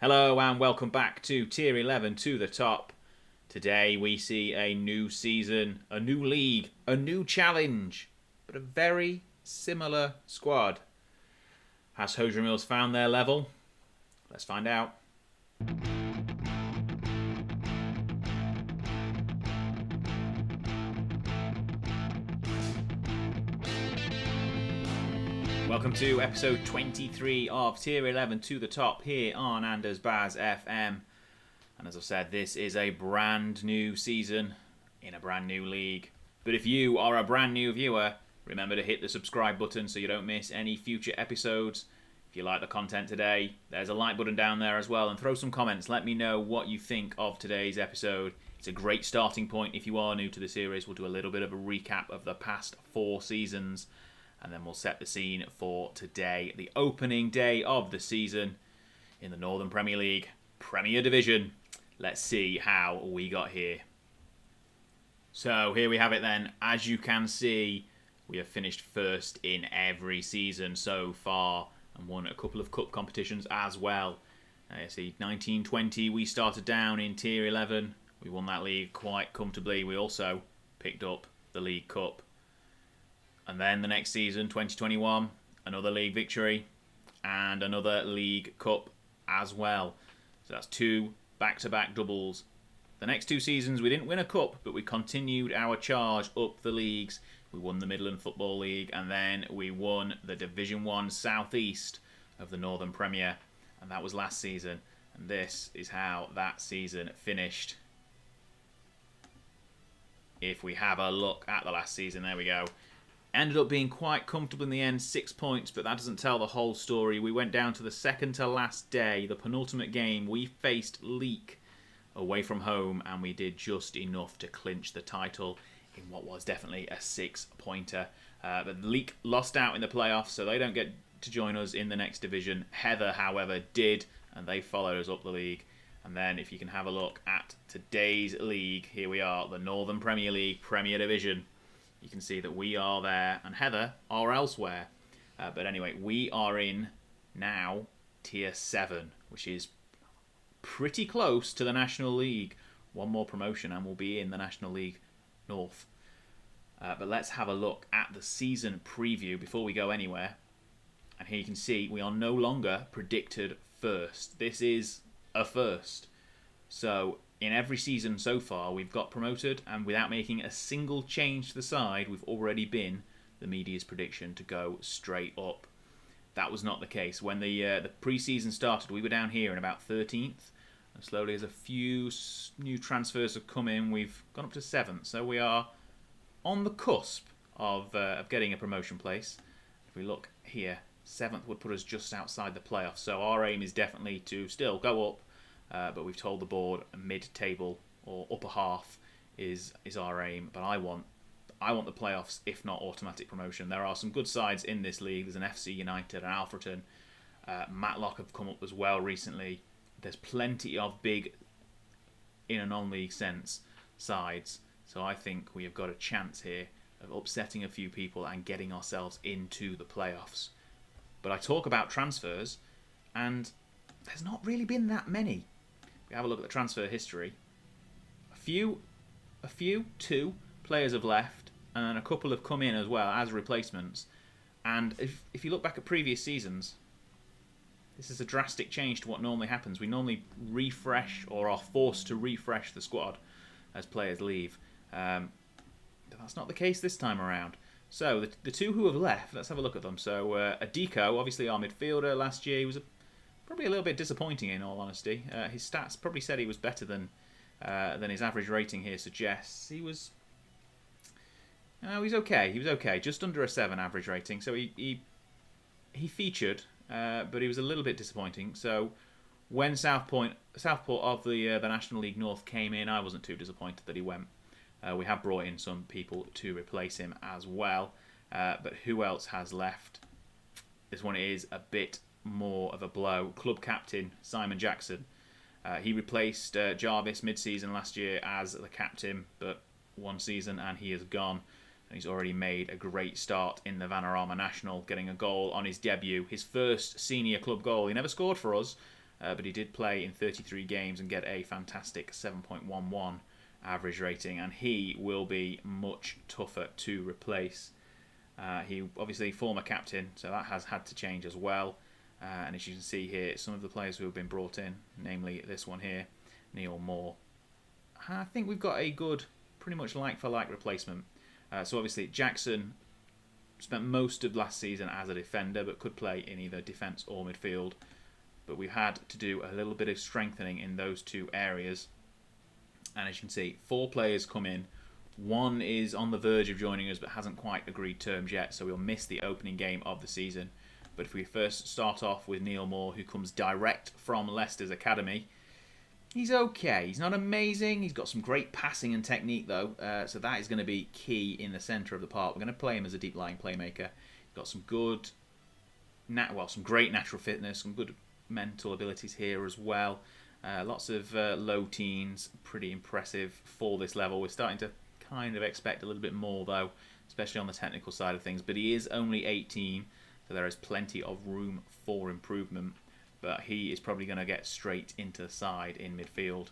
Hello and welcome back to Tier 11 to the top. Today we see a new season, a new league, a new challenge, but a very similar squad. Has Hosiery Mills found their level? Let's find out. Welcome to episode 23 of Tier 11 to the top here on Anderzbaz FM. And as I've said, this is a brand new season in a brand new league. But if you are a brand new viewer, remember to hit the subscribe button so you don't miss any future episodes. If you like the content today, there's a like button down there as well, and throw some comments. Let me know what you think of today's episode. It's a great starting point if you are new to the series. We'll do a little bit of a recap of the past 4 seasons. And then we'll set the scene for today, the opening day of the season in the Northern Premier League Premier Division. Let's see how we got here. So here we have it then. As you can see, we have finished first in every season so far and won a couple of cup competitions as well. You see, 1920 we started down in Tier 11. We won that league quite comfortably. We also picked up the League Cup. And then the next season, 2021, another league victory and another League Cup as well. So that's 2 back-to-back doubles. The next 2 seasons, we didn't win a cup, but we continued our charge up the leagues. We won the Midland Football League, and then we won the Division 1 South East of the Northern Premier. And that was last season. And this is how that season finished. If we have a look at the last season, there we go. Ended up being quite comfortable in the end, 6 points, but that doesn't tell the whole story. We went down to the second to last day, the penultimate game. We faced Leek away from home, and we did just enough to clinch the title in what was definitely a 6-pointer. But Leek lost out in the playoffs, so they don't get to join us in the next division. Heather, however, did, and they followed us up the league. And then if you can have a look at today's league, here we are, the Northern Premier League Premier Division. You can see that we are there and Heather are elsewhere. But anyway, we are in now Tier 7, which is pretty close to the National League. One more promotion and we'll be in the National League North. But let's have a look at the season preview before we go anywhere. And here you can see we are no longer predicted first. This is a first. So in every season so far, we've got promoted, and without making a single change to the side, we've already been the media's prediction to go straight up. That was not the case. When the pre-season started, we were down here in about 13th, and slowly as a few new transfers have come in, we've gone up to 7th. So we are on the cusp of getting a promotion place. If we look here, 7th would put us just outside the playoffs. So our aim is definitely to still go up. But we've told the board mid-table or upper half is our aim. But I want the playoffs, if not automatic promotion. There are some good sides in this league. There's an FC United and Alfreton. Matlock have come up as well recently. There's plenty of big, in a non-league sense, sides. So I think we have got a chance here of upsetting a few people and getting ourselves into the playoffs. But I talk about transfers, and there's not really been that many. We have a look at the transfer history. A few, 2 players have left, and a couple have come in as well as replacements. And if you look back at previous seasons, this is a drastic change to what normally happens. We normally refresh or are forced to refresh the squad as players leave. But that's not the case this time around. So the 2 who have left, let's have a look at them. So Adiko, obviously our midfielder last year, he was probably a little bit disappointing in all honesty. His stats probably said he was better than his average rating here suggests. He's okay. He was okay, just under a 7 average rating. So he featured, but he was a little bit disappointing. So when Southport of the National League North came in, I wasn't too disappointed that he went. We have brought in some people to replace him as well. But who else has left? This one is a bit more of a blow. Club captain Simon Jackson. He replaced Jarvis mid-season last year as the captain, but 1 season and he is gone. And he's already made a great start in the Vanarama National, getting a goal on his debut, his first senior club goal. He never scored for us, but he did play in 33 games and get a fantastic 7.11 average rating, and he will be much tougher to replace. He obviously former captain, so that has had to change as well. And as you can see here, some of the players who have been brought in, namely this one here, Neil Moore. I think we've got a good, pretty much like-for-like replacement. So obviously Jackson spent most of last season as a defender, but could play in either defence or midfield. But we've had to do a little bit of strengthening in those two areas. And as you can see, 4 players come in. One is on the verge of joining us, but hasn't quite agreed terms yet, so we'll miss the opening game of the season. But if we first start off with Neil Moore, who comes direct from Leicester's academy, he's okay. He's not amazing. He's got some great passing and technique, though, so that is going to be key in the centre of the park. We're going to play him as a deep-lying playmaker. He's got some good, some great natural fitness, some good mental abilities here as well. Lots of low teens, pretty impressive for this level. We're starting to kind of expect a little bit more, though, especially on the technical side of things. But he is only 18, so there is plenty of room for improvement. But he is probably going to get straight into the side in midfield.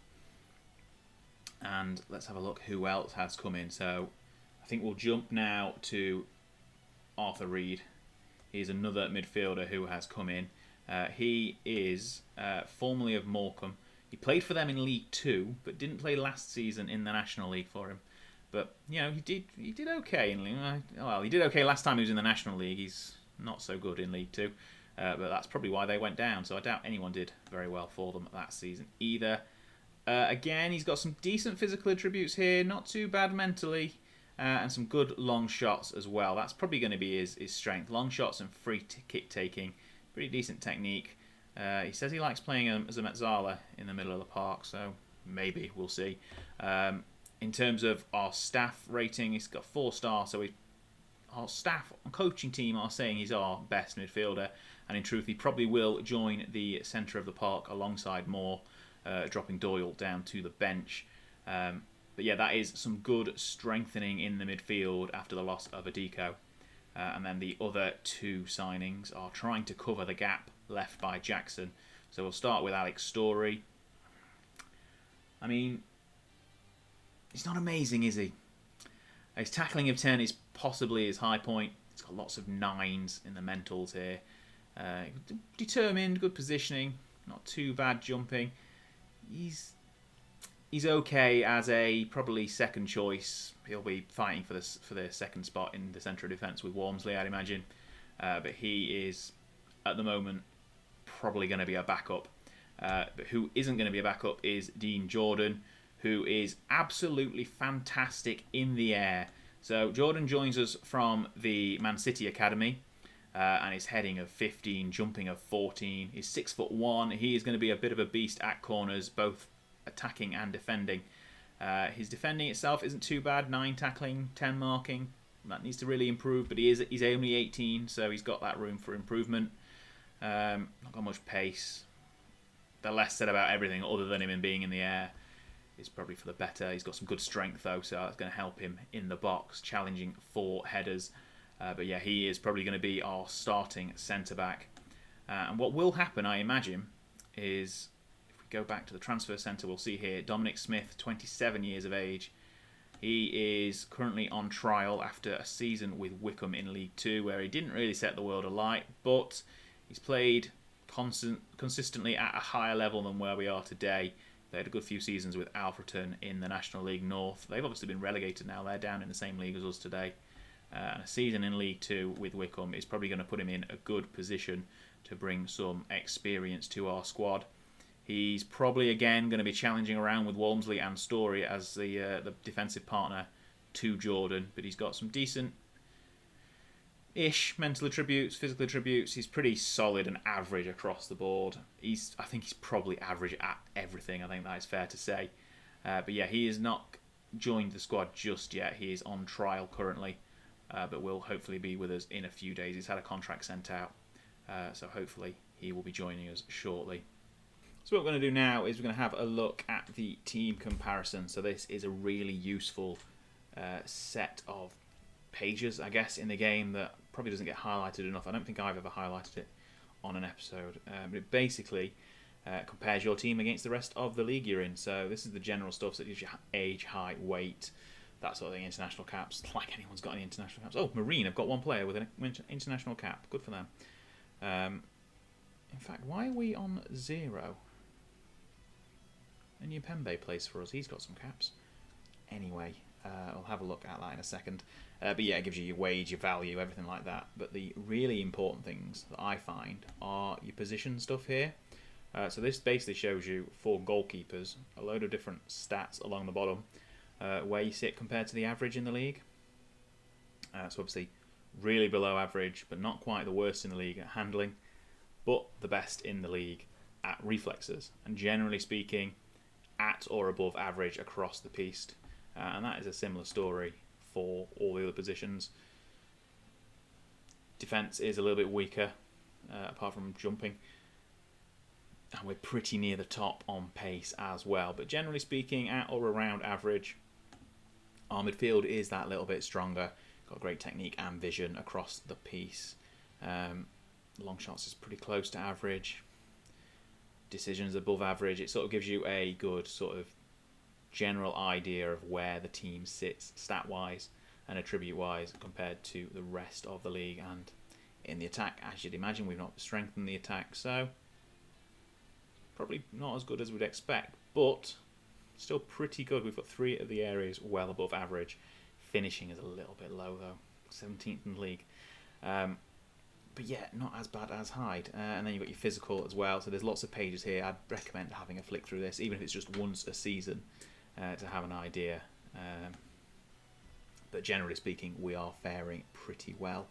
And let's have a look who else has come in. So I think we'll jump now to Arthur Reed. He's another midfielder who has come in. He is formerly of Morecambe. He played for them in League 2, but didn't play last season in the National League for him. But he did okay in League. Well, he did okay last time he was in the National League. He's not so good in League 2, but that's probably why they went down. So I doubt anyone did very well for them that season either. Again, he's got some decent physical attributes here, not too bad mentally, and some good long shots as well. That's probably going to be his strength. Long shots and free kick taking, pretty decent technique. He says he likes playing as a Mezzala in the middle of the park, so maybe, we'll see. In terms of our staff rating, he's got 4 stars, so our staff and coaching team are saying he's our best midfielder, and in truth he probably will join the centre of the park alongside Moore, dropping Doyle down to the bench. But yeah, that is some good strengthening in the midfield after the loss of Adiko. And then the other 2 signings are trying to cover the gap left by Jackson. So we'll start with Alex Story. I mean, he's not amazing, is he? His tackling of 10 is possibly his high point. He's got lots of 9s in the mentals here. Determined, good positioning, not too bad jumping. He's okay as a probably second choice. He'll be fighting for the second spot in the centre of defence with Walmsley, I'd imagine. But he is, at the moment, probably going to be a backup. But who isn't going to be a backup is Dean Jordan, who is absolutely fantastic in the air. So Jordan joins us from the Man City Academy, and his heading of 15, jumping of 14. He's 6'1". He is going to be a bit of a beast at corners, both attacking and defending. His defending itself isn't too bad. 9 tackling, 10 marking. That needs to really improve, but he's only 18, so he's got that room for improvement. Not got much pace. The less said about everything other than him being in the air is probably for the better. He's got some good strength though, so that's going to help him in the box, challenging for headers. But yeah, he is probably going to be our starting centre-back. And what will happen, I imagine, is if we go back to the transfer centre, we'll see here Dominic Smith, 27 years of age. He is currently on trial after a season with Wycombe in League 2, where he didn't really set the world alight, but he's played consistently at a higher level than where we are today. They had a good few seasons with Alfreton in the National League North. They've obviously been relegated now. They're down in the same league as us today. And a season in League 2 with Wycombe is probably going to put him in a good position to bring some experience to our squad. He's probably again going to be challenging around with Walmsley and Story as the defensive partner to Jordan, but he's got some decent-ish mental attributes, physical attributes. He's pretty solid and average across the board. I think he's probably average at everything. I think that is fair to say. But yeah, he is not joined the squad just yet. He is on trial currently, but will hopefully be with us in a few days. He's had a contract sent out, so hopefully he will be joining us shortly. So what we're going to do now is we're going to have a look at the team comparison. So this is a really useful set of pages, I guess, in the game that probably doesn't get highlighted enough. I don't think I've ever highlighted it on an episode. But it basically compares your team against the rest of the league you're in. So this is the general stuff. So it gives you age, height, weight, that sort of thing. International caps, like anyone's got any international caps. Oh, Marine have got one player with an international cap. Good for them. In fact, why are we on 0? And Pembe plays for us. He's got some caps. Anyway, I'll have a look at that in a second. But yeah, it gives you your wage, your value, everything like that. But the really important things that I find are your position stuff here. So this basically shows you for goalkeepers a load of different stats along the bottom where you sit compared to the average in the league. So obviously really below average, but not quite the worst in the league at handling, but the best in the league at reflexes. And generally speaking, at or above average across the piece. And that is a similar story for all the other positions. Defence is a little bit weaker, apart from jumping. And we're pretty near the top on pace as well. But generally speaking, at or around average. Our midfield is that little bit stronger. Got great technique and vision across the piece. Long shots is pretty close to average. Decisions above average. It sort of gives you a good sort of general idea of where the team sits stat-wise and attribute-wise compared to the rest of the league. And in the attack, as you'd imagine, we've not strengthened the attack, so probably not as good as we'd expect, but still pretty good. We've got 3 of the areas well above average. Finishing is a little bit low though, 17th in the league. But yeah, not as bad as Hyde. And then you've got your physical as well. So there's lots of pages here. I'd recommend having a flick through this, even if it's just once a season, to have an idea. But generally speaking, we are faring pretty well.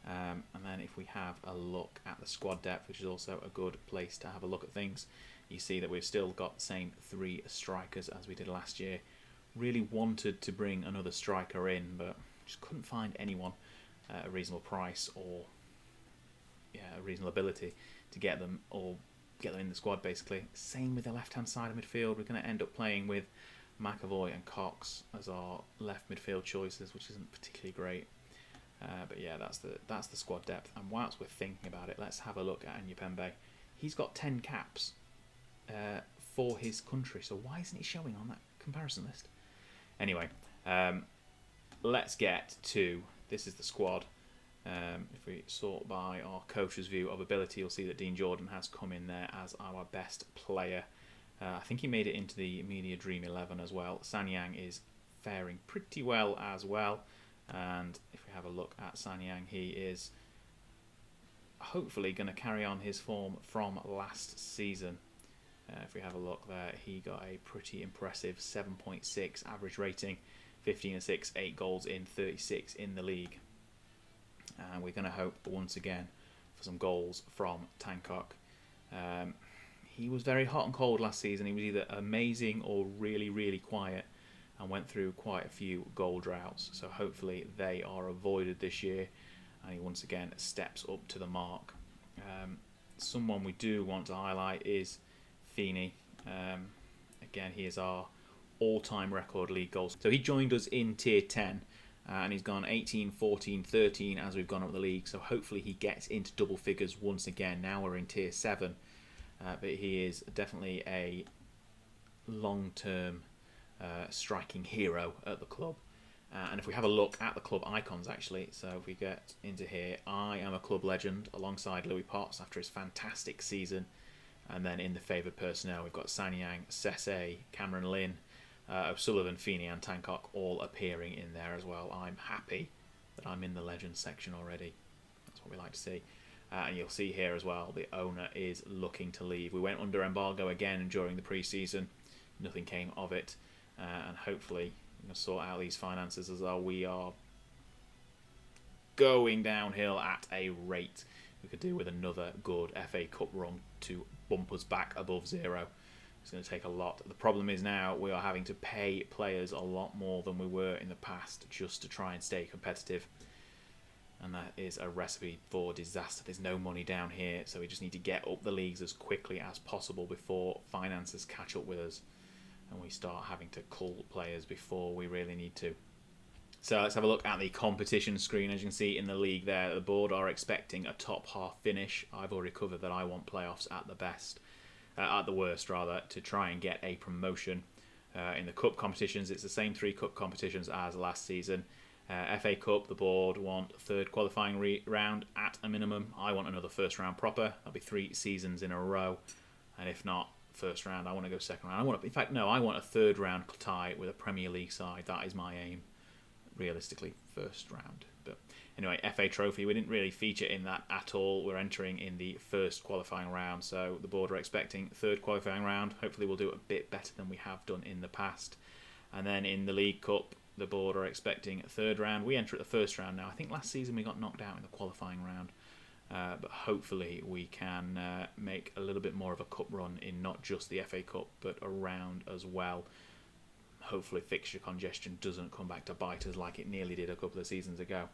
And then if we have a look at the squad depth, which is also a good place to have a look at things, you see that we've still got the same 3 strikers as we did last year. Really wanted to bring another striker in, but just couldn't find anyone at a reasonable price or a reasonable ability to get them in the squad, basically. Same with the left-hand side of midfield. We're going to end up playing with McAvoy and Cox as our left midfield choices, which isn't particularly great. But yeah, that's the squad depth. And whilst we're thinking about it, let's have a look at Pembe. He's got 10 caps for his country, so why isn't he showing on that comparison list? Anyway, let's get to, this is the squad. If we sort by our coach's view of ability, you'll see that Dean Jordan has come in there as our best player. I think he made it into the Media Dream 11 as well. Sanyang is faring pretty well as well. And if we have a look at Sanyang, he is hopefully going to carry on his form from last season. If we have a look there, he got a pretty impressive 7.6 average rating, 15 assists, 8 goals in 36 in the league. And we're going to hope once again for some goals from Tancock. He was very hot and cold last season. He was either amazing or really, really quiet and went through quite a few goal droughts. So hopefully they are avoided this year. And he once again steps up to the mark. Someone we do want to highlight is Feeney. Again, he is our all-time record league goals. So he joined us in Tier 10. And he's gone 18, 14, 13 as we've gone up the league. So hopefully he gets into double figures once again. Now we're in Tier 7. But he is definitely a long-term striking hero at the club. And if we have a look at the club icons, actually, so if we get into here, I am a club legend alongside Louis Potts after his fantastic season. And then in the favoured personnel, we've got Sanyang, Sese, Cameron Lynn, O'Sullivan, Feeney and Tancock all appearing in there as well. I'm happy that I'm in the Legends section already. That's what we like to see. And you'll see here as well, the owner is looking to leave. We went under embargo again during the pre-season. Nothing came of it. And hopefully we're going to sort out these finances as well. We are going downhill at a rate. We could do with another good FA Cup run to bump us back above 0. It's going to take a lot. The problem is now we are having to pay players a lot more than we were in the past just to try and stay competitive. And that is a recipe for disaster. There's no money down here, so we just need to get up the leagues as quickly as possible before finances catch up with us and we start having to cull players before we really need to. So let's have a look at the competition screen. As you can see in the league there, the board are expecting a top half finish. I've already covered that I want playoffs at the best. at the worst rather, to try and get a promotion. In the cup competitions, it's the same 3 cup competitions as last season. FA Cup, the board want 3rd qualifying round at a minimum. I want another first round proper. That'll be 3 seasons in a row. And if not first round, I want to go second round. I want a 3rd round tie with a Premier League side. That is my aim, realistically, first round. But anyway, FA Trophy, we didn't really feature in that at all. We're entering in the 1st qualifying round, so the board are expecting 3rd qualifying round. Hopefully we'll do it a bit better than we have done in the past. And then in the League Cup, the board are expecting a 3rd round. We enter at the 1st round now. I think last season we got knocked out in the qualifying round. But hopefully we can make a little bit more of a cup run in not just the FA Cup, but around as well. Hopefully fixture congestion doesn't come back to bite us like it nearly did a couple of seasons ago.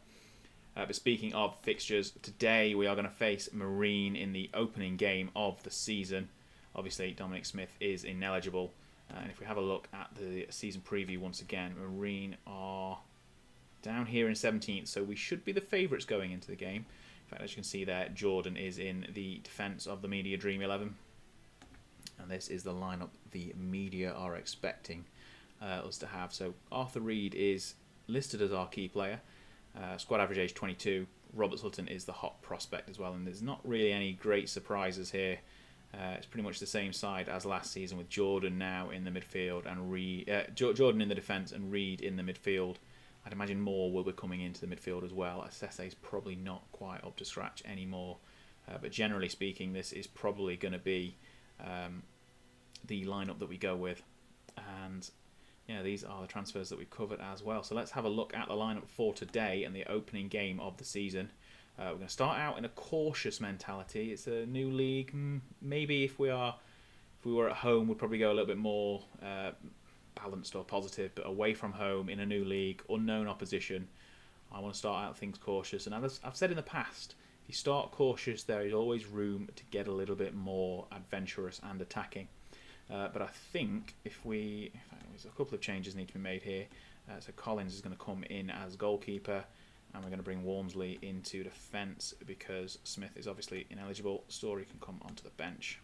But speaking of fixtures, today we are going to face Marine in the opening game of the season. Obviously, Dominic Smith is ineligible. And if we have a look at the season preview once again, Marine are down here in 17th, so we should be the favourites going into the game. In fact, as you can see there, Jordan is in the defence of the Media Dream 11. And this is the lineup the media are expecting us to have. So Arthur Reed is listed as our key player. Squad average age 22. Robert Hutton is the hot prospect as well, and there's not really any great surprises here. It's pretty much the same side as last season, with Jordan now in the midfield and Jordan in the defence and Reed in the midfield. I'd imagine Moore will be coming into the midfield as well. Assesse's probably not quite up to scratch anymore, but generally speaking, this is probably going to be the lineup that we go with. And yeah, these are the transfers that we've covered as well. So let's have a look at the lineup for today and the opening game of the season. We're going to start out in a cautious mentality. It's a new league. Maybe if we were at home, we'd probably go a little bit more balanced or positive. But away from home, in a new league, unknown opposition, I want to start out things cautious. And as I've said in the past, if you start cautious, there is always room to get a little bit more adventurous and attacking. But I think in fact, there's a couple of changes need to be made here. So Collins is going to come in as goalkeeper, and we're going to bring Walmsley into defence because Smith is obviously ineligible. Story can come onto the bench.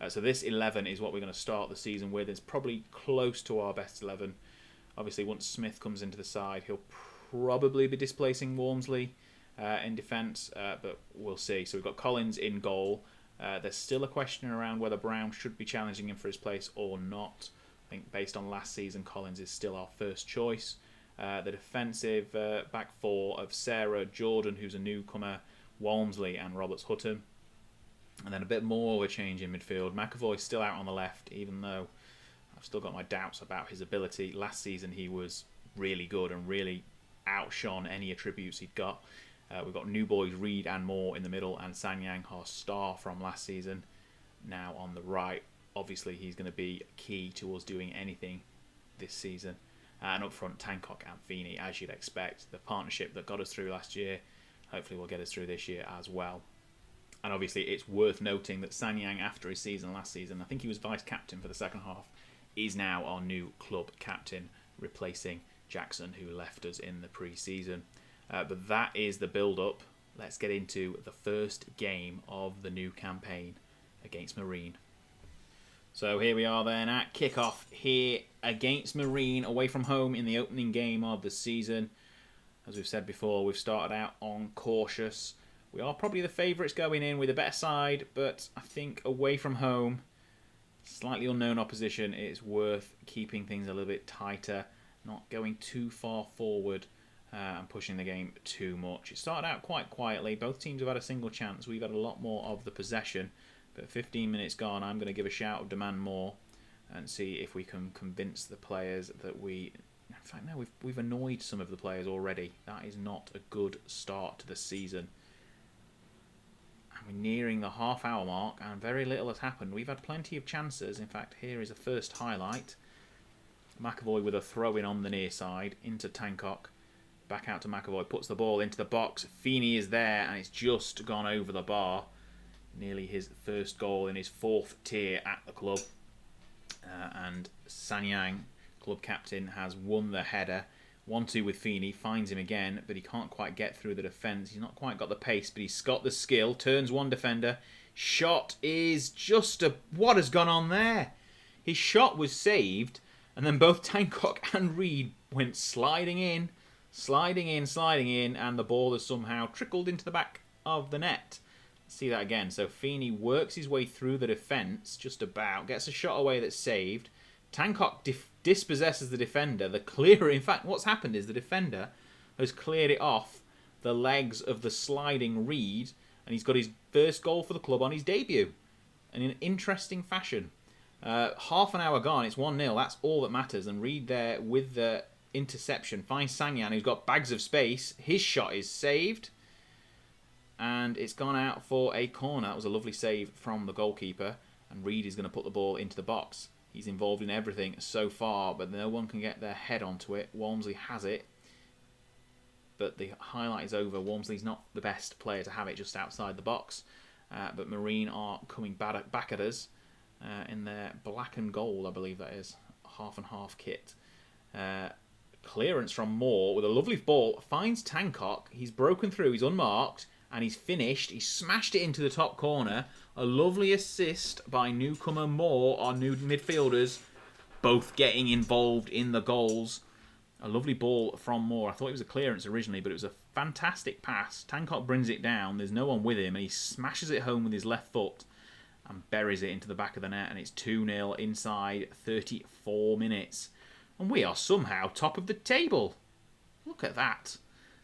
So this 11 is what we're going to start the season with. It's probably close to our best 11. Obviously, once Smith comes into the side, he'll probably be displacing Walmsley in defence, but we'll see. So we've got Collins in goal. There's still a question around whether Brown should be challenging him for his place or not. I think based on last season, Collins is still our first choice. The defensive back 4 of Sarah, Jordan, who's a newcomer, Walmsley and Roberts Hutton. And then a bit more of a change in midfield. McAvoy's still out on the left, even though I've still got my doubts about his ability. Last season he was really good and really outshone any attributes he'd got. We've got new boys Reed and Moore in the middle, and Sanyang, our star from last season, now on the right. Obviously, he's going to be key to us doing anything this season. And up front, Tancock and Feeney, as you'd expect. The partnership that got us through last year, hopefully will get us through this year as well. And obviously, it's worth noting that Sanyang, after his season last season, I think he was vice-captain for the second half, is now our new club captain, replacing Jackson, who left us in the pre-season. But that is the build-up. Let's get into the first game of the new campaign against Marine. So here we are then at kick-off here against Marine, away from home in the opening game of the season. As we've said before, we've started out on cautious. We are probably the favourites going in with a better side, but I think away from home, slightly unknown opposition, it's worth keeping things a little bit tighter, not going too far forward and pushing the game too much. It started out quite quietly. Both teams have had a single chance. We've had a lot more of the possession. But 15 minutes gone, I'm going to give a shout of demand more and see if we can convince the players that we... In fact, no, we've annoyed some of the players already. That is not a good start to the season. And we're nearing the half-hour mark and very little has happened. We've had plenty of chances. In fact, here is a first highlight. McAvoy with a throw-in on the near side into Tancock. Back out to McAvoy, puts the ball into the box. Feeney is there and it's just gone over the bar. Nearly his first goal in his 4th tier at the club. And Sanyang, club captain, has won the header. 1-2 with Feeney, finds him again, but he can't quite get through the defence. He's not quite got the pace, but he's got the skill. Turns one defender Shot is just what has gone on there? His shot was saved, and then both Tancock and Reed went sliding in, and the ball has somehow trickled into the back of the net. Let's see that again. So Feeney works his way through the defence, just about, gets a shot away that's saved. Tancock dispossesses the defender. The clearer, in fact, what's happened is the defender has cleared it off the legs of the sliding Reed, and he's got his first goal for the club on his debut. And in an interesting fashion. Half an hour gone, it's 1-0, that's all that matters. And Reed there with the interception finds Sanyan, who's got bags of space. His shot is saved, and it's gone out for a corner. That was a lovely save from the goalkeeper, and Reed is going to put the ball into the box. He's involved in everything so far, but no one can get their head onto it. Walmsley has it, but the highlight is over. Walmsley's not the best player to have it just outside the box, but Marine are coming back at us in their black and gold, I believe that is, half and half kit. Clearance from Moore with a lovely ball, finds Tancock. He's broken through, he's unmarked, and he's finished. He smashed it into the top corner. A lovely assist by newcomer Moore, our new midfielders, both getting involved in the goals. A lovely ball from Moore. I thought it was a clearance originally, but it was a fantastic pass. Tancock brings it down. There's no one with him, and he smashes it home with his left foot and buries it into the back of the net, and it's 2-0 inside 34 minutes. And we are somehow top of the table. Look at that.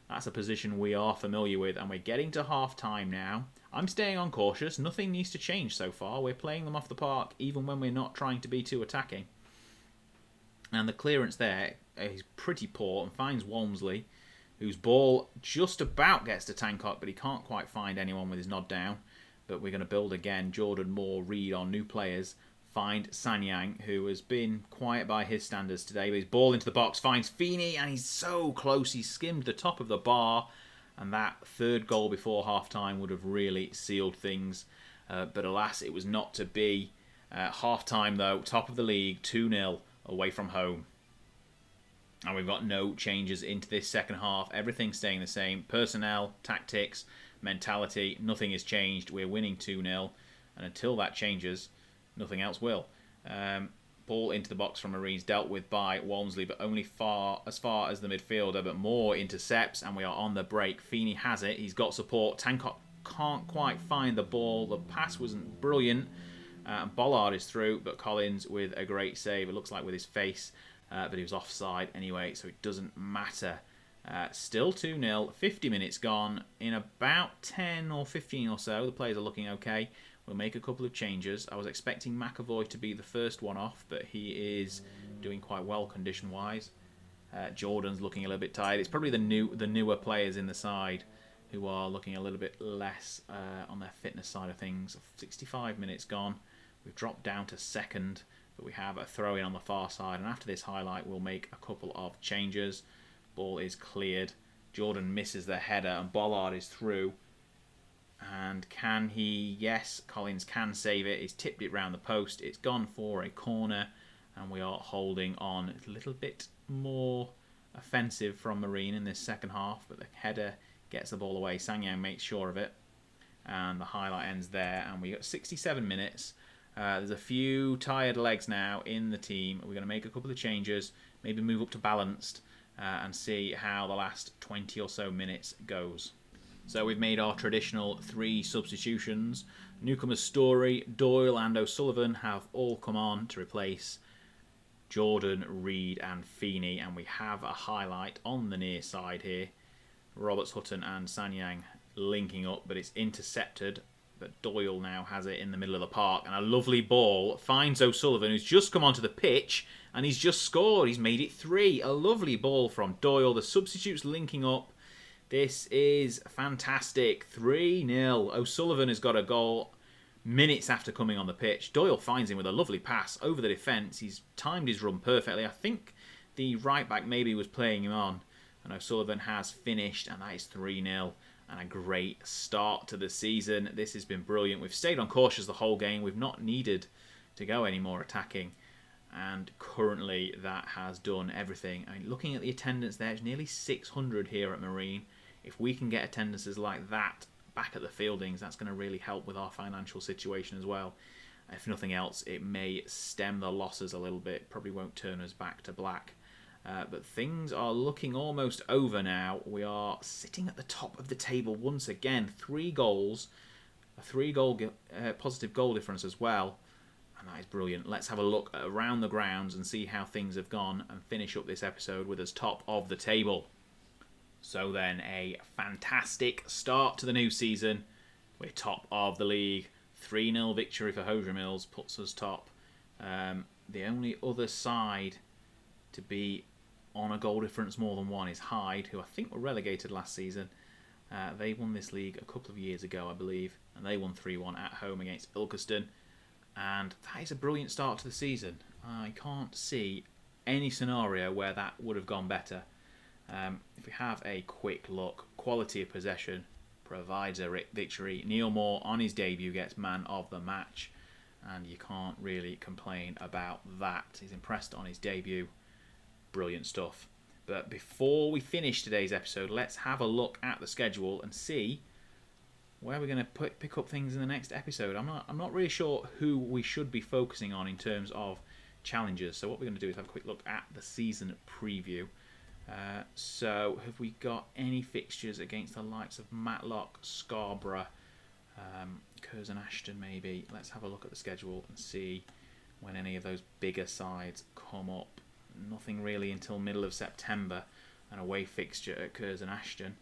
That's a position we are familiar with, and we're getting to half-time now. I'm staying on cautious. Nothing needs to change so far. We're playing them off the park, even when we're not trying to be too attacking. And the clearance there is pretty poor and finds Walmsley, whose ball just about gets to Tancock, but he can't quite find anyone with his nod down. But we're going to build again. Jordan, Moore, Reed, our new players, find Sanyang, who has been quiet by his standards today. But his ball into the box finds Feeney, and he's so close. He skimmed the top of the bar, and that third goal before half-time would have really sealed things. But alas, it was not to be. Half-time, though, top of the league, 2-0 away from home. And we've got no changes into this second half. Everything's staying the same. Personnel, tactics, mentality, nothing has changed. We're winning 2-0, and until that changes, nothing else will. Ball into the box from Marine's dealt with by Walmsley, but only as far as the midfielder. But Moore intercepts, and we are on the break. Feeney has it. He's got support. Tancock can't quite find the ball. The pass wasn't brilliant. Bollard is through, but Collins with a great save. It looks like with his face, but he was offside anyway, so it doesn't matter. Still 2-0, 50 minutes gone. In about 10 or 15 or so, the players are looking okay. We'll make a couple of changes. I was expecting McAvoy to be the first one off, but he is doing quite well condition-wise. Jordan's looking a little bit tired. It's probably the newer players in the side who are looking a little bit less on their fitness side of things. 65 minutes gone. We've dropped down to second, but we have a throw-in on the far side. And after this highlight, we'll make a couple of changes. Ball is cleared. Jordan misses the header, and Bollard is through. And can he? Yes, Collins can save it. He's tipped it round the post. It's gone for a corner, and we are holding on. It's a little bit more offensive from Marine in this second half, but the header gets the ball away. Sanyang makes sure of it, and the highlight ends there. And we got 67 minutes. There's a few tired legs now in the team. We're going to make a couple of changes, maybe move up to balanced, and see how the last 20 or so minutes goes. So we've made our traditional 3 substitutions. Newcomers Story, Doyle and O'Sullivan have all come on to replace Jordan, Reed and Feeney. And we have a highlight on the near side here. Roberts, Hutton and Sanyang linking up, but it's intercepted. But Doyle now has it in the middle of the park. And a lovely ball finds O'Sullivan, who's just come onto the pitch. And he's just scored. He's made it 3. A lovely ball from Doyle. The substitutes linking up. This is fantastic. 3-0. O'Sullivan has got a goal minutes after coming on the pitch. Doyle finds him with a lovely pass over the defence. He's timed his run perfectly. I think the right back maybe was playing him on. And O'Sullivan has finished, and that is 3-0. And a great start to the season. This has been brilliant. We've stayed on cautious the whole game. We've not needed to go any more attacking. And currently that has done everything. I mean, looking at the attendance there, it's nearly 600 here at Marine. If we can get attendances like that back at the Fieldings. That's going to really help with our financial situation as well. If nothing else, it may stem the losses a little bit. Probably won't turn us back to black. But things are looking almost over now. We are sitting at the top of the table once again. 3 goals, a 3-goal positive goal difference as well. And that is brilliant. Let's have a look around the grounds and see how things have gone and finish up this episode with us top of the table. So then, a fantastic start to the new season. We're top of the league. 3-0 victory for Hosiery Mills puts us top. The only other side to be on a goal difference more than 1 is Hyde, who I think were relegated last season. They won this league a couple of years ago, I believe, and they won 3-1 at home against Ilkeston. And that is a brilliant start to the season. I can't see any scenario where that would have gone better. If we have a quick look, quality of possession provides a victory. Neil Moore on his debut gets man of the match, and you can't really complain about that. He's impressed on his debut. Brilliant stuff. But before we finish today's episode, let's have a look at the schedule and see where we're going to pick up things in the next episode. I'm not really sure who we should be focusing on in terms of challenges. So what we're going to do is have a quick look at the season preview. So have we got any fixtures against the likes of Matlock, Scarborough, Curzon Ashton maybe? Let's have a look at the schedule and see when any of those bigger sides come up. Nothing really until middle of September, an away fixture at Curzon Ashton.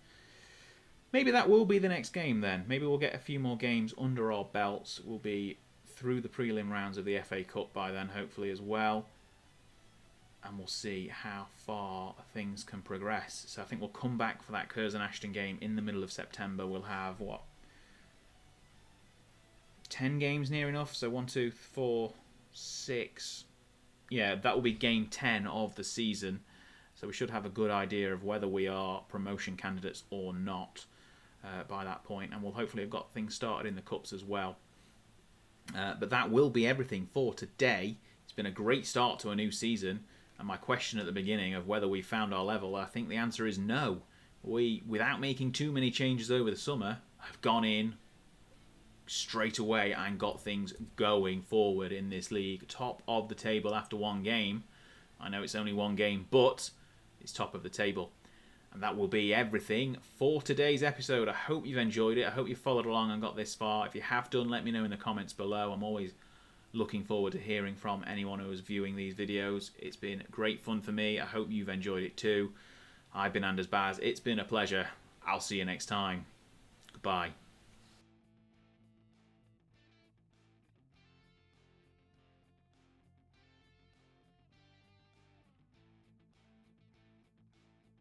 Maybe that will be the next game then. Maybe we'll get a few more games under our belts. We'll be through the prelim rounds of the FA Cup by then, hopefully, as well. And we'll see how far things can progress. So I think we'll come back for that Curzon Ashton game in the middle of September. We'll have, 10 games near enough? So 1, 2, 4, 6... Yeah, that will be game 10 of the season. So we should have a good idea of whether we are promotion candidates or not by that point. And we'll hopefully have got things started in the Cups as well. But that will be everything for today. It's been a great start to a new season. And my question at the beginning of whether we found our level, I think the answer is no. We, without making too many changes over the summer, have gone in straight away and got things going forward in this league. Top of the table after 1 game. I know it's only 1 game, but it's top of the table. And that will be everything for today's episode. I hope you've enjoyed it. I hope you followed along and got this far. If you have done, let me know in the comments below. I'm always looking forward to hearing from anyone who is viewing these videos. It's been great fun for me. I hope you've enjoyed it too. I've been Anderzbaz. It's been a pleasure. I'll see you next time. Goodbye.